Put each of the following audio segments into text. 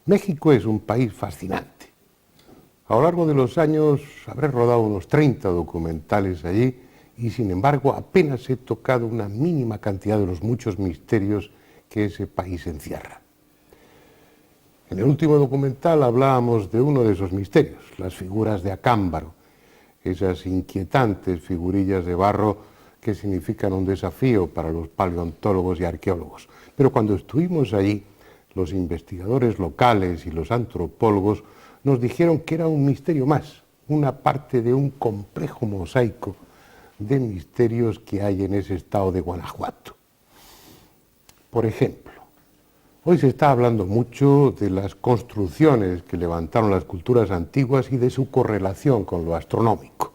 México es un país fascinante. A lo largo de los años habré rodado unos 30 documentales allí y, sin embargo, apenas he tocado una mínima cantidad de los muchos misterios que ese país encierra. En el último documental hablábamos de uno de esos misterios, las figuras de Acámbaro, esas inquietantes figurillas de barro que significan un desafío para los paleontólogos y arqueólogos. Pero cuando estuvimos allí, los investigadores locales y los antropólogos nos dijeron que era un misterio más, una parte de un complejo mosaico de misterios que hay en ese estado de Guanajuato. Por ejemplo, hoy se está hablando mucho de las construcciones que levantaron las culturas antiguas y de su correlación con lo astronómico.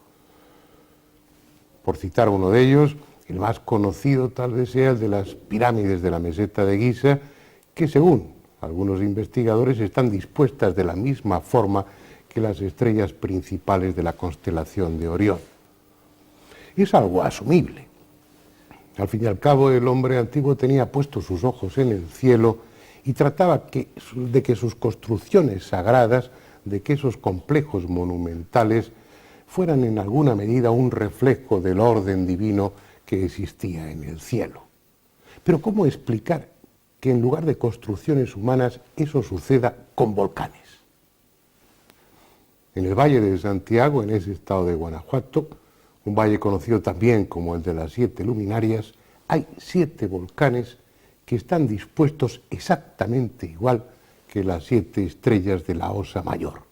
Por citar uno de ellos, el más conocido tal vez sea el de las pirámides de la meseta de Giza, que según algunos investigadores están dispuestas de la misma forma que las estrellas principales de la constelación de Orión. Es algo asumible. Al fin y al cabo, el hombre antiguo tenía puestos sus ojos en el cielo y trataba de que sus construcciones sagradas, de que esos complejos monumentales fueran en alguna medida un reflejo del orden divino que existía en el cielo. Pero ¿cómo explicar que en lugar de construcciones humanas eso suceda con volcanes? En el Valle de Santiago, en ese estado de Guanajuato, un valle conocido también como el de las 7 luminarias, hay 7 volcanes que están dispuestos exactamente igual que las 7 estrellas de la Osa Mayor.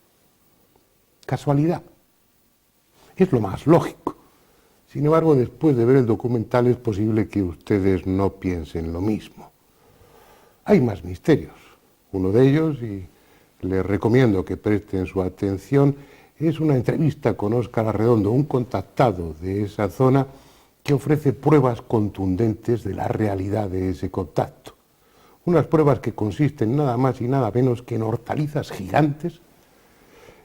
¿Casualidad? Es lo más lógico. Sin embargo, después de ver el documental es posible que ustedes no piensen lo mismo. Hay más misterios. Uno de ellos, y les recomiendo que presten su atención, es una entrevista con Óscar Arredondo, un contactado de esa zona que ofrece pruebas contundentes de la realidad de ese contacto. Unas pruebas que consisten nada más y nada menos que en hortalizas gigantes,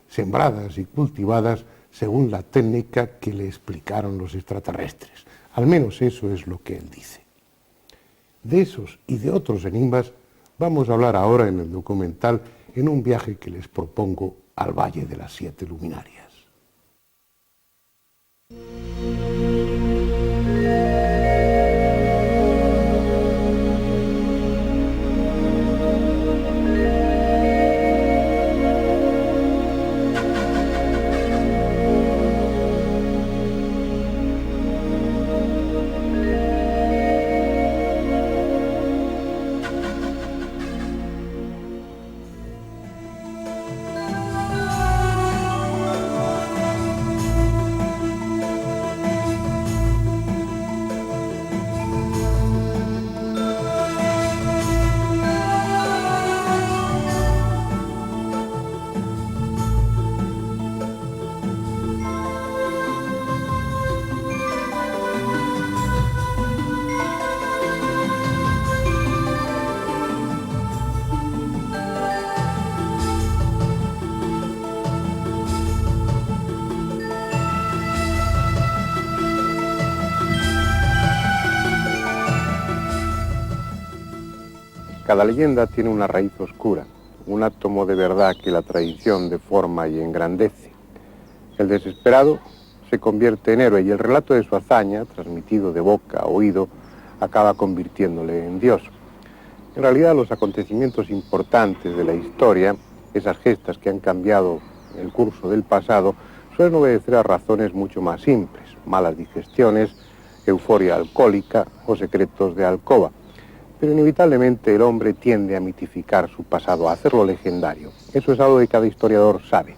sembradas y cultivadas según la técnica que le explicaron los extraterrestres. Al menos eso es lo que él dice. De esos y de otros enigmas vamos a hablar ahora en el documental en un viaje que les propongo al Valle de las 7 Luminarias. Cada leyenda tiene una raíz oscura, un átomo de verdad que la tradición deforma y engrandece. El desesperado se convierte en héroe y el relato de su hazaña, transmitido de boca a oído, acaba convirtiéndole en Dios. En realidad, los acontecimientos importantes de la historia, esas gestas que han cambiado el curso del pasado, suelen obedecer a razones mucho más simples: malas digestiones, euforia alcohólica o secretos de alcoba. Pero inevitablemente el hombre tiende a mitificar su pasado, a hacerlo legendario. Eso es algo que cada historiador sabe.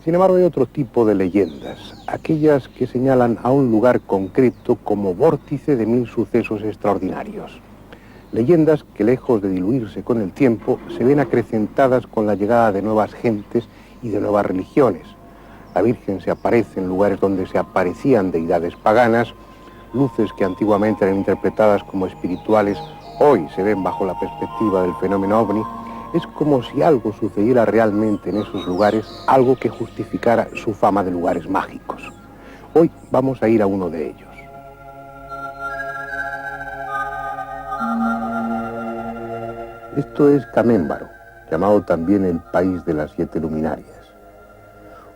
Sin embargo, hay otro tipo de leyendas, aquellas que señalan a un lugar concreto como vórtice de 1000 sucesos extraordinarios. Leyendas que, lejos de diluirse con el tiempo, se ven acrecentadas con la llegada de nuevas gentes y de nuevas religiones. La Virgen se aparece en lugares donde se aparecían deidades paganas. Luces que antiguamente eran interpretadas como espirituales, hoy se ven bajo la perspectiva del fenómeno ovni. Es como si algo sucediera realmente en esos lugares, algo que justificara su fama de lugares mágicos. Hoy vamos a ir a uno de ellos. Esto es Camémbaro, llamado también el País de las Siete Luminarias.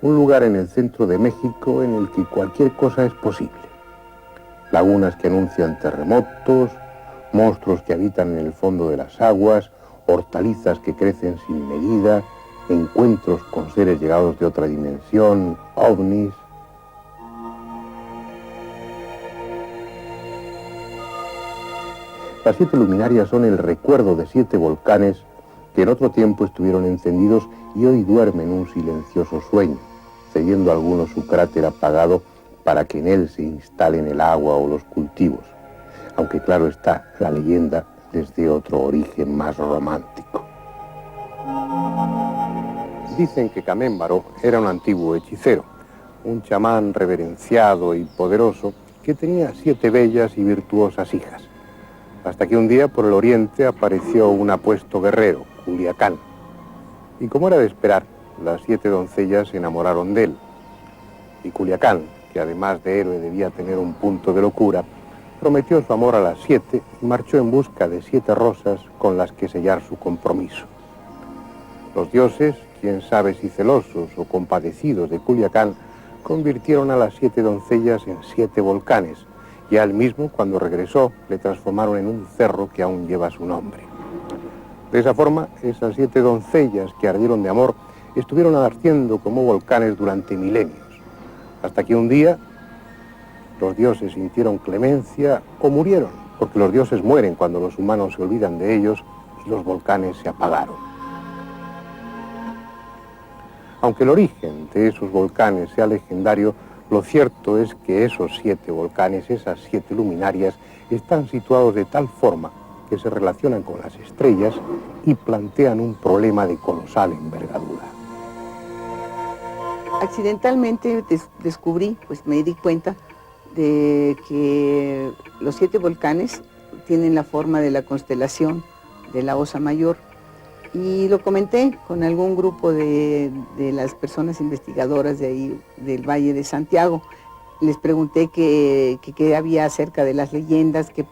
Un lugar en el centro de México en el que cualquier cosa es posible. Lagunas que anuncian terremotos, monstruos que habitan en el fondo de las aguas, hortalizas que crecen sin medida, encuentros con seres llegados de otra dimensión, ovnis. Las siete luminarias son el recuerdo de 7 volcanes que en otro tiempo estuvieron encendidos y hoy duermen un silencioso sueño, cediendo a algunos su cráter apagado para que en él se instalen el agua o los cultivos. Aunque claro está, la leyenda les dé otro origen más romántico. Dicen que Camémbaro era un antiguo hechicero, un chamán reverenciado y poderoso que tenía 7 bellas y virtuosas hijas. Hasta que un día por el oriente apareció un apuesto guerrero, Culiacán. Y como era de esperar, las 7 doncellas se enamoraron de él. Y Culiacán, que además de héroe debía tener un punto de locura, prometió su amor a las 7 y marchó en busca de 7 rosas con las que sellar su compromiso. Los dioses, quién sabe si celosos o compadecidos de Culiacán, convirtieron a las 7 doncellas en 7 volcanes, y a él mismo, cuando regresó, le transformaron en un cerro que aún lleva su nombre. De esa forma, esas 7 doncellas que ardieron de amor estuvieron ardiendo como volcanes durante milenios, hasta que un día los dioses sintieron clemencia o murieron, porque los dioses mueren cuando los humanos se olvidan de ellos y los volcanes se apagaron. Aunque el origen de esos volcanes sea legendario, lo cierto es que esos 7 volcanes, esas 7 luminarias, están situados de tal forma que se relacionan con las estrellas y plantean un problema de colosal envergadura. Accidentalmente descubrí, pues me di cuenta de que los 7 volcanes tienen la forma de la constelación de la Osa Mayor. Y lo comenté con algún grupo de las personas investigadoras de ahí, del Valle de Santiago. Les pregunté qué había acerca de las leyendas, que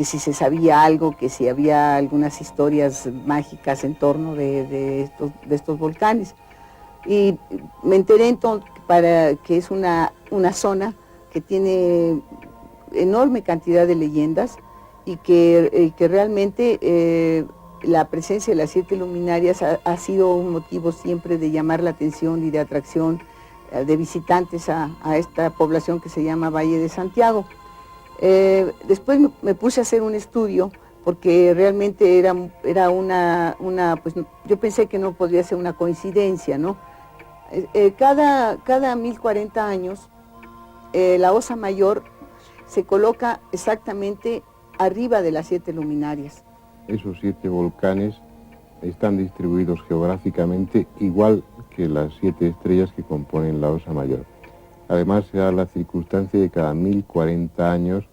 si se sabía algo, que si había algunas historias mágicas en torno de estos volcanes. Y me enteré entonces que es una zona que tiene enorme cantidad de leyendas y que realmente la presencia de las 7 luminarias ha sido un motivo siempre de llamar la atención y de atracción de visitantes a esta población que se llama Valle de Santiago. Después me puse a hacer un estudio porque realmente era pues yo pensé que no podría ser una coincidencia, ¿no? Cada 1040 años la Osa Mayor se coloca exactamente arriba de las 7 luminarias. Esos 7 volcanes están distribuidos geográficamente igual que las 7 estrellas que componen la Osa Mayor. Además, se da la circunstancia de que cada 1040 años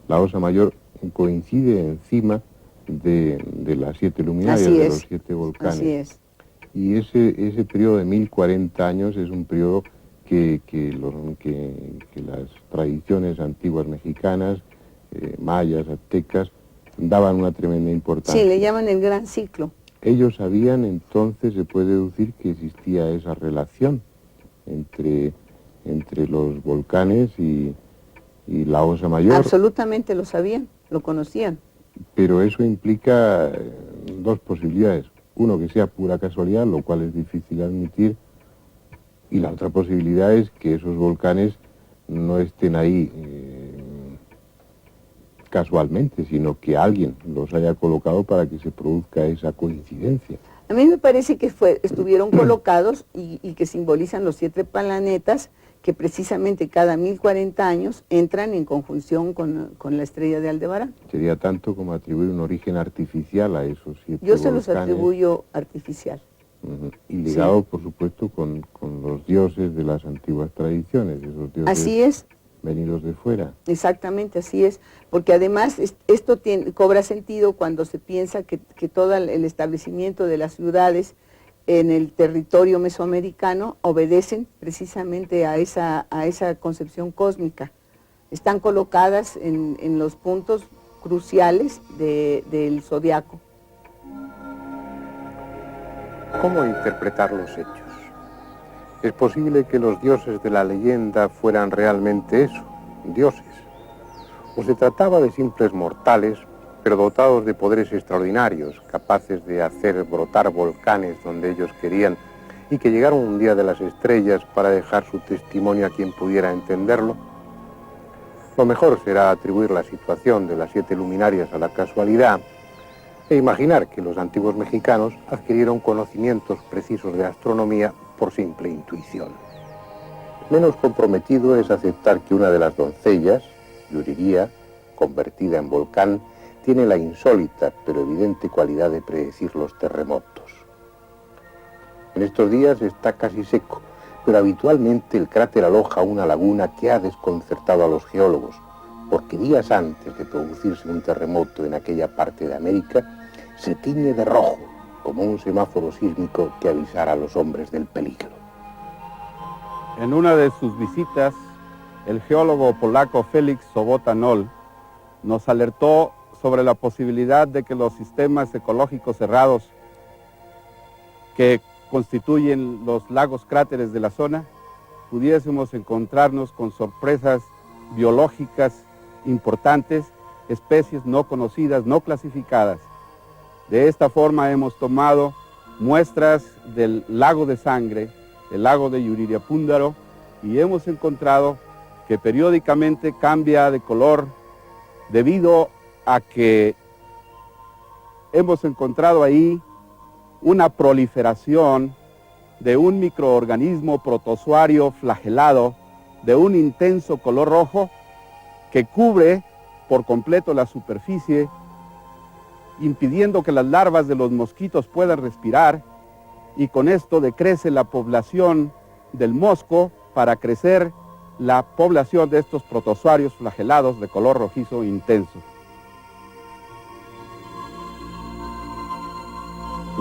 la Osa Mayor coincide encima de las 7 luminarias, de los 7 volcanes. Así es. Y ese periodo de 1040 años es un periodo que las tradiciones antiguas mexicanas, mayas, aztecas, daban una tremenda importancia. Sí, le llaman el gran ciclo. Ellos sabían, entonces se puede deducir que existía esa relación entre los volcanes y la Osa Mayor. Absolutamente lo sabían, lo conocían. Pero eso implica 2 posibilidades. Uno, que sea pura casualidad, lo cual es difícil admitir, y la otra posibilidad es que esos volcanes no estén ahí casualmente, sino que alguien los haya colocado para que se produzca esa coincidencia. A mí me parece que estuvieron colocados y que simbolizan los 7 planetas que precisamente cada 1040 años entran en conjunción con la estrella de Aldebarán. Sería tanto como atribuir un origen artificial a esos 7 volcanes. Yo se los atribuyo artificial. Y ligado, sí, por supuesto, con los dioses de las antiguas tradiciones, esos dioses. Así es. Venidos de fuera. Exactamente, así es, porque además esto cobra sentido cuando se piensa que todo el establecimiento de las ciudades en el territorio mesoamericano obedecen precisamente a esa concepción cósmica. Están colocadas en los puntos cruciales del zodiaco. ¿Cómo interpretar los hechos? ¿Es posible que los dioses de la leyenda fueran realmente eso, dioses? ¿O se trataba de simples mortales, pero dotados de poderes extraordinarios, capaces de hacer brotar volcanes donde ellos querían y que llegaron un día de las estrellas para dejar su testimonio a quien pudiera entenderlo? Lo mejor será atribuir la situación de las 7 luminarias a la casualidad e imaginar que los antiguos mexicanos adquirieron conocimientos precisos de astronomía por simple intuición. Menos comprometido es aceptar que una de las doncellas, Yuriría, convertida en volcán, tiene la insólita pero evidente cualidad de predecir los terremotos. En estos días está casi seco, pero habitualmente el cráter aloja una laguna que ha desconcertado a los geólogos, porque días antes de producirse un terremoto en aquella parte de América, se tiñe de rojo, como un semáforo sísmico que avisara a los hombres del peligro. En una de sus visitas, el geólogo polaco Félix Sobota-Noll nos alertó sobre la posibilidad de que los sistemas ecológicos cerrados que constituyen los lagos cráteres de la zona, pudiésemos encontrarnos con sorpresas biológicas importantes, especies no conocidas, no clasificadas. De esta forma hemos tomado muestras del lago de sangre, el lago de Yuririapúndaro, y hemos encontrado que periódicamente cambia de color debido a que hemos encontrado ahí una proliferación de un microorganismo protozoario flagelado de un intenso color rojo que cubre por completo la superficie, impidiendo que las larvas de los mosquitos puedan respirar, y con esto decrece la población del mosco para crecer la población de estos protozoarios flagelados de color rojizo intenso.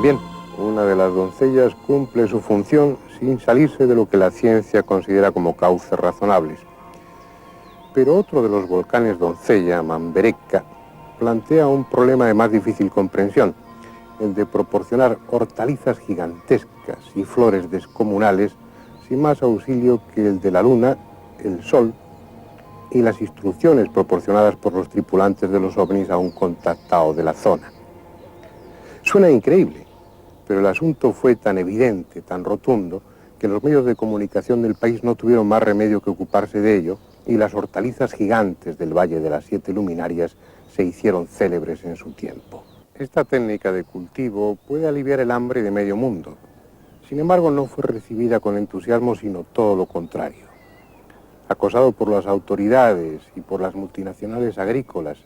Bien, una de las doncellas cumple su función sin salirse de lo que la ciencia considera como cauces razonables. Pero otro de los volcanes doncella, Mambereca, plantea un problema de más difícil comprensión, el de proporcionar hortalizas gigantescas y flores descomunales sin más auxilio que el de la luna, el sol y las instrucciones proporcionadas por los tripulantes de los ovnis a un contactado de la zona. Suena increíble, pero el asunto fue tan evidente, tan rotundo, que los medios de comunicación del país no tuvieron más remedio que ocuparse de ello, y las hortalizas gigantes del Valle de las 7 Luminarias se hicieron célebres en su tiempo. Esta técnica de cultivo puede aliviar el hambre de medio mundo. Sin embargo, no fue recibida con entusiasmo, sino todo lo contrario. Acosado por las autoridades y por las multinacionales agrícolas,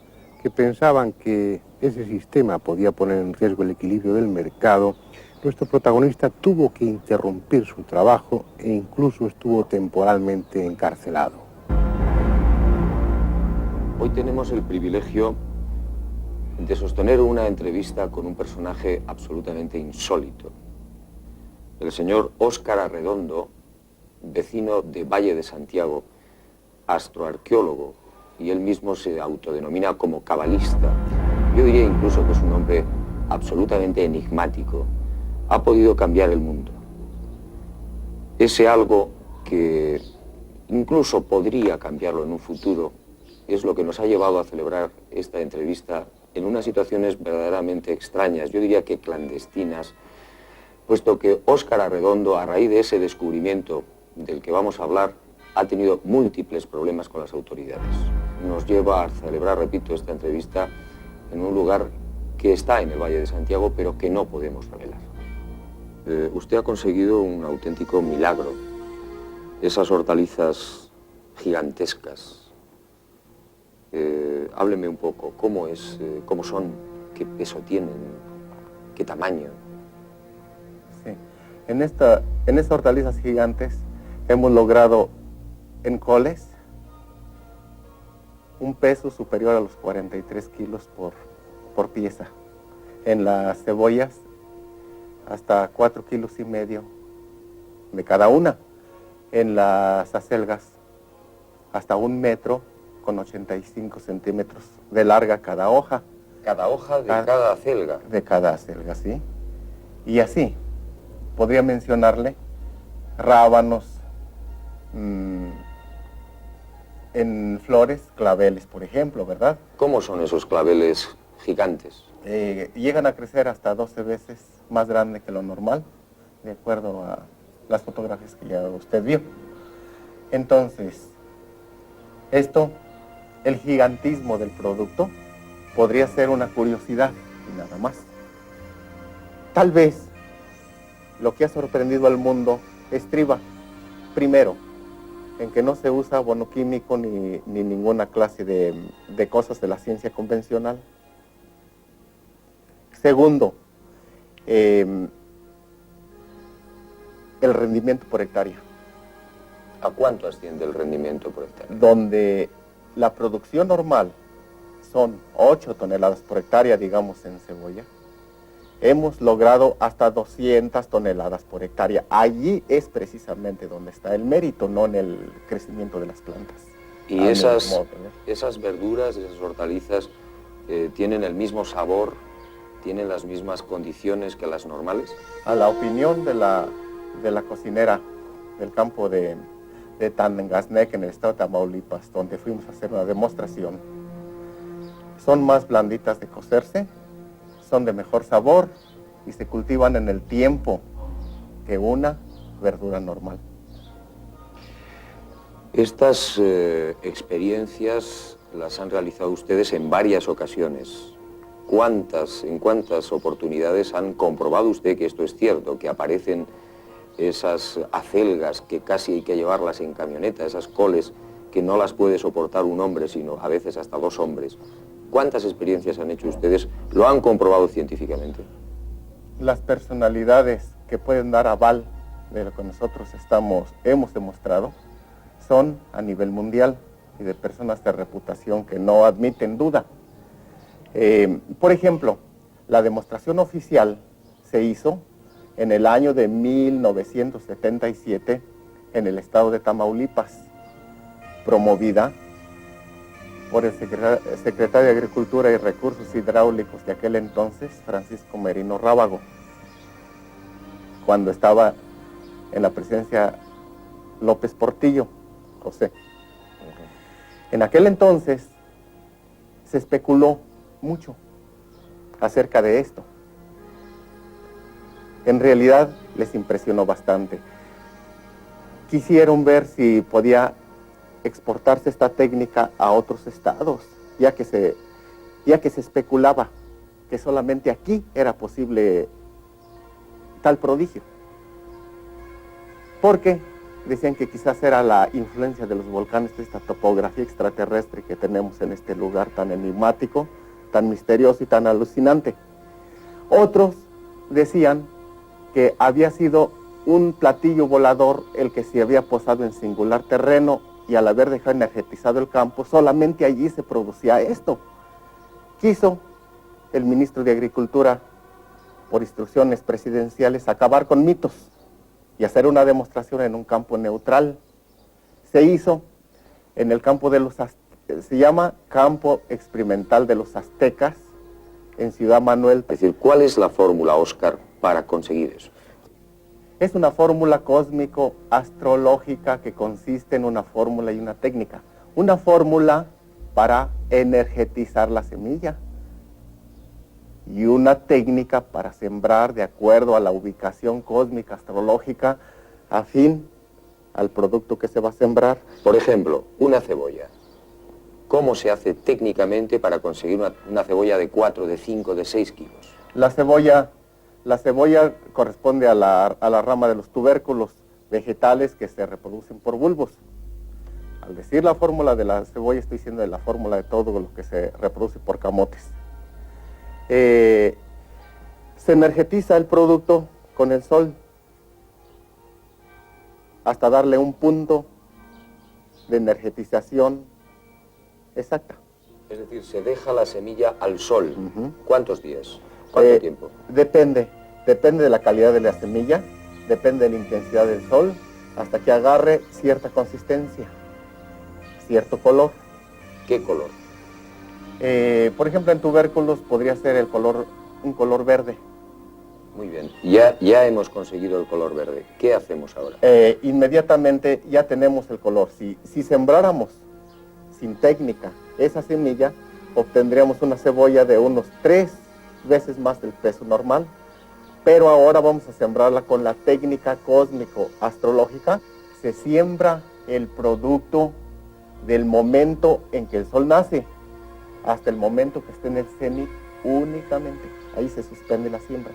que pensaban que ese sistema podía poner en riesgo el equilibrio del mercado, nuestro protagonista tuvo que interrumpir su trabajo e incluso estuvo temporalmente encarcelado. Hoy tenemos el privilegio de sostener una entrevista con un personaje absolutamente insólito. El señor Óscar Arredondo, vecino de Valle de Santiago, astroarqueólogo, y él mismo se autodenomina como cabalista. Yo diría incluso que es un hombre absolutamente enigmático. Ha podido cambiar el mundo. Ese algo que incluso podría cambiarlo en un futuro es lo que nos ha llevado a celebrar esta entrevista en unas situaciones verdaderamente extrañas, yo diría que clandestinas, puesto que Óscar Arredondo, a raíz de ese descubrimiento del que vamos a hablar, ha tenido múltiples problemas con las autoridades. Nos lleva a celebrar, repito, esta entrevista en un lugar que está en el Valle de Santiago, pero que no podemos revelar. Usted ha conseguido un auténtico milagro. Esas hortalizas gigantescas. Hábleme un poco, ¿cómo son? ¿Qué peso tienen? ¿Qué tamaño? Sí. En estas hortalizas gigantes hemos logrado en coles un peso superior a los 43 kilos por pieza. En las cebollas hasta 4,5 kilos de cada una. En las acelgas hasta 1 metro con 85 centímetros de larga cada hoja. ¿Cada hoja de cada acelga? De cada acelga, sí. Y así. podría mencionarle rábanos, en flores, claveles, por ejemplo, ¿verdad? ¿Cómo son esos claveles gigantes? Llegan a crecer hasta 12 veces más grande que lo normal, de acuerdo a las fotografías que ya usted vio. Entonces, el gigantismo del producto, podría ser una curiosidad y nada más. Tal vez lo que ha sorprendido al mundo estriba, primero, en que no se usa abono químico ni ninguna clase de cosas de la ciencia convencional. Segundo, el rendimiento por hectárea. ¿A cuánto asciende el rendimiento por hectárea? Donde la producción normal son 8 toneladas por hectárea, digamos, en cebolla, hemos logrado hasta 200 toneladas por hectárea. Allí es precisamente donde está el mérito, no en el crecimiento de las plantas. ¿Y esas verduras, esas hortalizas, tienen el mismo sabor, tienen las mismas condiciones que las normales? A la opinión de la cocinera del campo de Tangangaznec, en el estado de Tamaulipas, donde fuimos a hacer una demostración, son más blanditas de cocerse, son de mejor sabor y se cultivan en el tiempo que una verdura normal. Estas experiencias las han realizado ustedes en varias ocasiones. ¿En cuántas oportunidades han comprobado usted que esto es cierto, que aparecen esas acelgas que casi hay que llevarlas en camioneta, esas coles que no las puede soportar un hombre, sino a veces hasta 2 hombres? ¿Cuántas experiencias han hecho ustedes? ¿Lo han comprobado científicamente? Las personalidades que pueden dar aval de lo que nosotros hemos demostrado son a nivel mundial y de personas de reputación que no admiten duda. Por ejemplo, la demostración oficial se hizo en el año de 1977 en el estado de Tamaulipas, promovida por el secretario de Agricultura y Recursos Hidráulicos de aquel entonces, Francisco Merino Rábago, cuando estaba en la presidencia López Portillo, José. En aquel entonces se especuló mucho acerca de esto. En realidad les impresionó bastante. Quisieron ver si podía exportarse esta técnica a otros estados, ya que se especulaba que solamente aquí era posible tal prodigio. Porque decían que quizás era la influencia de los volcanes, de esta topografía extraterrestre que tenemos en este lugar tan enigmático, tan misterioso y tan alucinante. Otros decían que había sido un platillo volador el que se había posado en singular terreno y al haber dejado energetizado el campo, solamente allí se producía esto. Quiso el ministro de Agricultura, por instrucciones presidenciales, acabar con mitos y hacer una demostración en un campo neutral. Se hizo en el campo de se llama Campo Experimental de los Aztecas, en Ciudad Manuel. Es decir, ¿cuál es la fórmula, Óscar, para conseguir eso? Es una fórmula cósmico-astrológica que consiste en una fórmula y una técnica. Una fórmula para energetizar la semilla y una técnica para sembrar de acuerdo a la ubicación cósmica astrológica afín al producto que se va a sembrar. Por ejemplo, una cebolla. ¿Cómo se hace técnicamente para conseguir una cebolla de 4, de 5, de 6 kilos? La cebolla corresponde a la rama de los tubérculos vegetales que se reproducen por bulbos. Al decir la fórmula de la cebolla, estoy diciendo de la fórmula de todo lo que se reproduce por camotes. Se energetiza el producto con el sol hasta darle un punto de energetización exacta. Es decir, se deja la semilla al sol. ¿Cuántos días? ¿Cuánto tiempo? Depende de la calidad de la semilla, depende de la intensidad del sol, hasta que agarre cierta consistencia, cierto color. ¿Qué color? Por ejemplo, en tubérculos podría ser un color verde, Muy bien, ya hemos conseguido el color verde. ¿Qué hacemos ahora? Inmediatamente ya tenemos el color. Si sembráramos sin técnica esa semilla, obtendríamos una cebolla de unos 3 veces más del peso normal. Pero ahora vamos a sembrarla con la técnica cósmico-astrológica. Se siembra el producto del momento en que el sol nace hasta el momento que esté en el cenit únicamente. Ahí se suspende la siembra.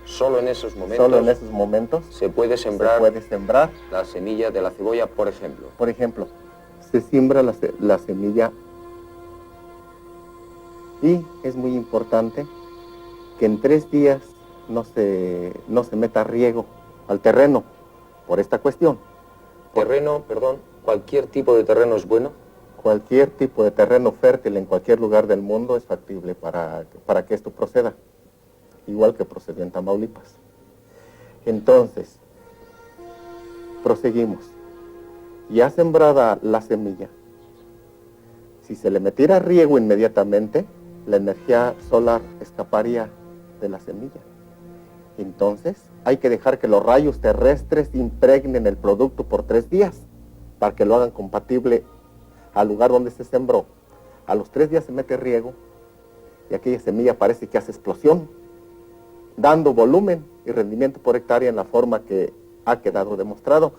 Solo en esos momentos. Solo en esos momentos se puede sembrar la semilla de la cebolla, por ejemplo. Por ejemplo, se siembra la semilla y es muy importante que en 3 días no se meta riego al terreno por esta cuestión. Terreno, perdón, ¿cualquier tipo de terreno es bueno? Cualquier tipo de terreno fértil en cualquier lugar del mundo es factible para que esto proceda, igual que procedió en Tamaulipas. Entonces, proseguimos. Ya sembrada la semilla, si se le metiera riego inmediatamente, la energía solar escaparía de la semilla. Entonces, hay que dejar que los rayos terrestres impregnen el producto por 3 días, para que lo hagan compatible al lugar donde se sembró. A los 3 días se mete riego y aquella semilla parece que hace explosión, dando volumen y rendimiento por hectárea en la forma que ha quedado demostrado.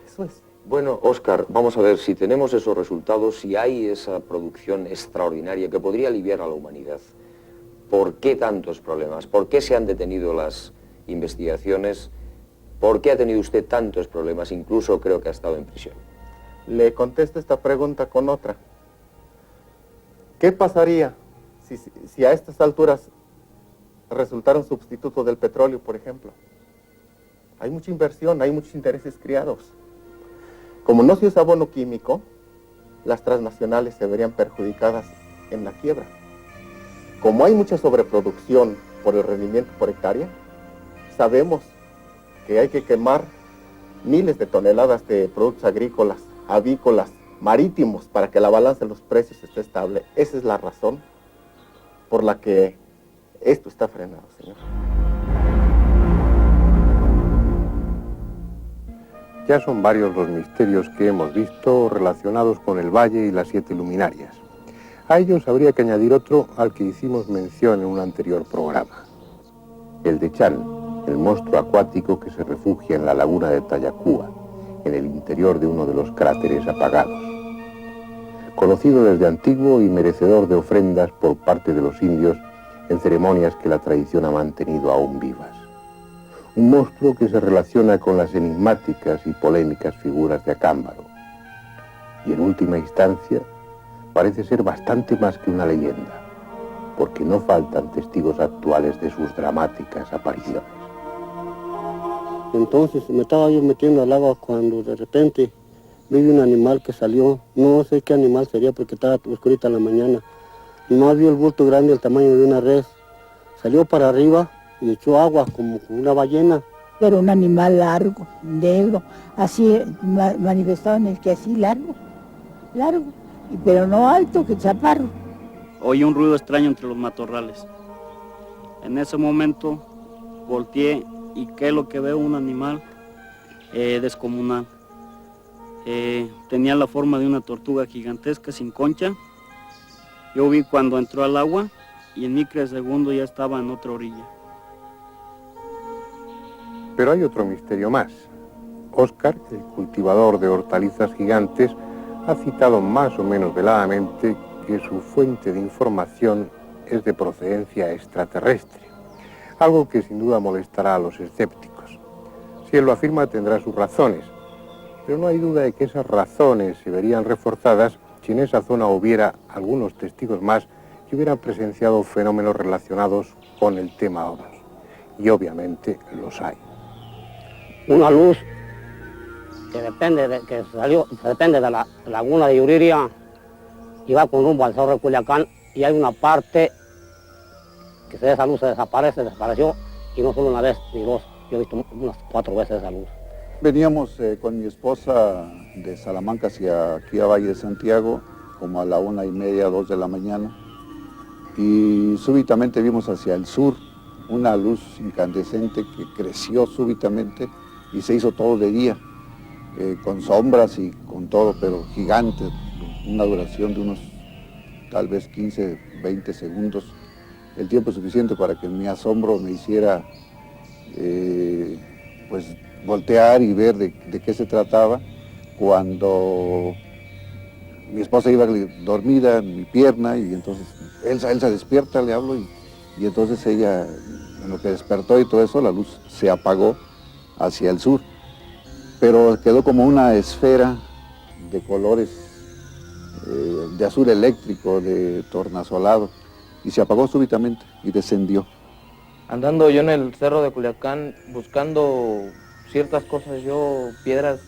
Eso es. Bueno, Óscar, vamos a ver si tenemos esos resultados, si hay esa producción extraordinaria que podría aliviar a la humanidad. ¿Por qué tantos problemas? ¿Por qué se han detenido las investigaciones? ¿Por qué ha tenido usted tantos problemas? Incluso creo que ha estado en prisión. Le contesto esta pregunta con otra. ¿Qué pasaría si a estas alturas resultara un sustituto del petróleo, por ejemplo? Hay mucha inversión, hay muchos intereses criados. Como no se usa abono químico, las transnacionales se verían perjudicadas en la quiebra. Como hay mucha sobreproducción por el rendimiento por hectárea, sabemos que hay que quemar miles de toneladas de productos agrícolas, avícolas, marítimos, para que la balanza de los precios esté estable. Esa es la razón por la que esto está frenado, señor. Ya son varios los misterios que hemos visto relacionados con el valle y las 7 luminarias. A ellos habría que añadir otro al que hicimos mención en un anterior programa. El de Chan, el monstruo acuático que se refugia en la laguna de Tayacúa, en el interior de uno de los cráteres apagados. Conocido desde antiguo y merecedor de ofrendas por parte de los indios en ceremonias que la tradición ha mantenido aún vivas. Un monstruo que se relaciona con las enigmáticas y polémicas figuras de Acámbaro. Y en última instancia, parece ser bastante más que una leyenda, porque no faltan testigos actuales de sus dramáticas apariciones. Entonces me estaba yo metiendo al agua cuando de repente vi un animal que salió, no sé qué animal sería porque estaba oscurita en la mañana, y más vi el bulto grande del tamaño de una res, salió para arriba y echó agua como una ballena. Era un animal largo, negro, así manifestado en el que así largo, pero no alto, que chaparro. Oí un ruido extraño entre los matorrales. En ese momento volteé y ¿qué es lo que veo? Un animal descomunal. Tenía la forma de una tortuga gigantesca sin concha. Yo vi cuando entró al agua y en microsegundo ya estaba en otra orilla. Pero hay otro misterio más. Óscar, el cultivador de hortalizas gigantes, ha citado más o menos veladamente que su fuente de información es de procedencia extraterrestre, algo que sin duda molestará a los escépticos. Si él lo afirma, tendrá sus razones, pero no hay duda de que esas razones se verían reforzadas si en esa zona hubiera algunos testigos más que hubieran presenciado fenómenos relacionados con el tema ovni. Y obviamente los hay. Una luz que salió de la laguna de Yuriria y va con rumbo al Cerro de Culiacán, y hay una parte que esa luz se desapareció, y no solo una vez ni dos, yo he visto unas 4 veces esa luz. Veníamos con mi esposa de Salamanca hacia aquí a Valle de Santiago, como a la 1:30, 2 de la mañana, y súbitamente vimos hacia el sur una luz incandescente que creció súbitamente y se hizo todo de día, con sombras y con todo, pero gigante, una duración de unos tal vez 15, 20 segundos, el tiempo suficiente para que mi asombro me hiciera pues voltear y ver de qué se trataba, cuando mi esposa iba dormida en mi pierna y entonces Elsa despierta, le hablo y entonces ella, en lo que despertó y todo eso, la luz se apagó hacia el sur, pero quedó como una esfera de colores de azul eléctrico, de tornasolado, y se apagó súbitamente y descendió. Andando yo en el cerro de Culiacán buscando ciertas cosas, piedras,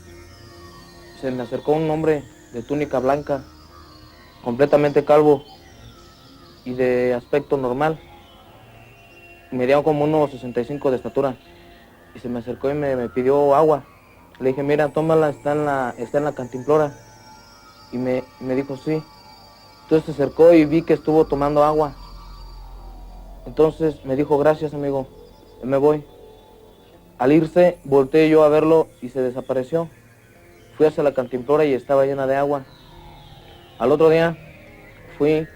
se me acercó un hombre de túnica blanca, completamente calvo y de aspecto normal. Medía como unos 65 de estatura y se me acercó y me pidió agua. Le dije, mira, tómala, está en la cantimplora. Y me dijo, sí. Entonces se acercó y vi que estuvo tomando agua. Entonces me dijo, gracias, amigo, me voy. Al irse, volteé yo a verlo y se desapareció. Fui hacia la cantimplora y estaba llena de agua. Al otro día fui,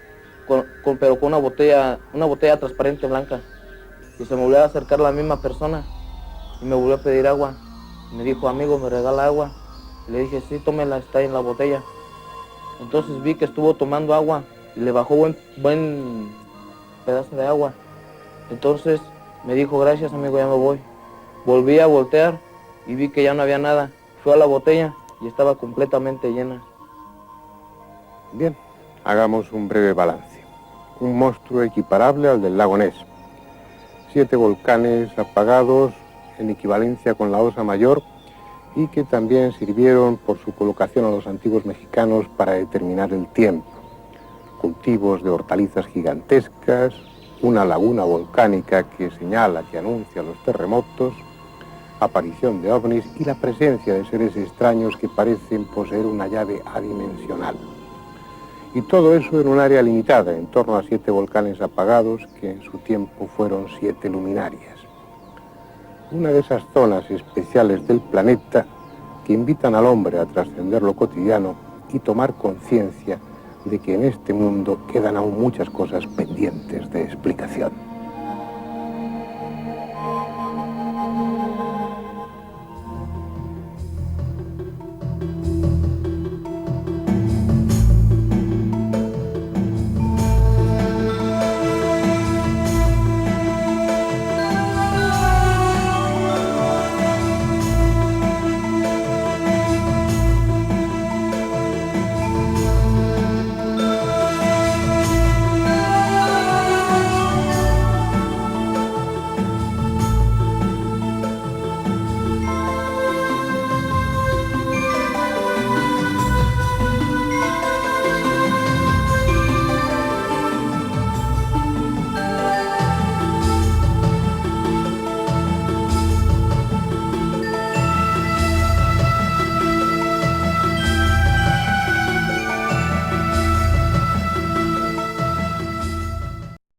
pero con una botella transparente blanca. Y se me volvió a acercar la misma persona y me volvió a pedir agua. Me dijo, amigo, ¿me regala agua? Le dije, sí, tómela, está en la botella. Entonces vi que estuvo tomando agua y le bajó buen pedazo de agua. Entonces me dijo, gracias, amigo, ya me voy. Volví a voltear y vi que ya no había nada. Fui a la botella y estaba completamente llena. Bien, hagamos un breve balance. Un monstruo equiparable al del lago Ness. 7 volcanes apagados en equivalencia con la Osa Mayor y que también sirvieron por su colocación a los antiguos mexicanos para determinar el tiempo. Cultivos de hortalizas gigantescas, una laguna volcánica que señala, que anuncia los terremotos, aparición de ovnis y la presencia de seres extraños que parecen poseer una llave adimensional. Y todo eso en un área limitada, en torno a 7 volcanes apagados que en su tiempo fueron 7 luminarias. Una de esas zonas especiales del planeta que invitan al hombre a trascender lo cotidiano y tomar conciencia de que en este mundo quedan aún muchas cosas pendientes.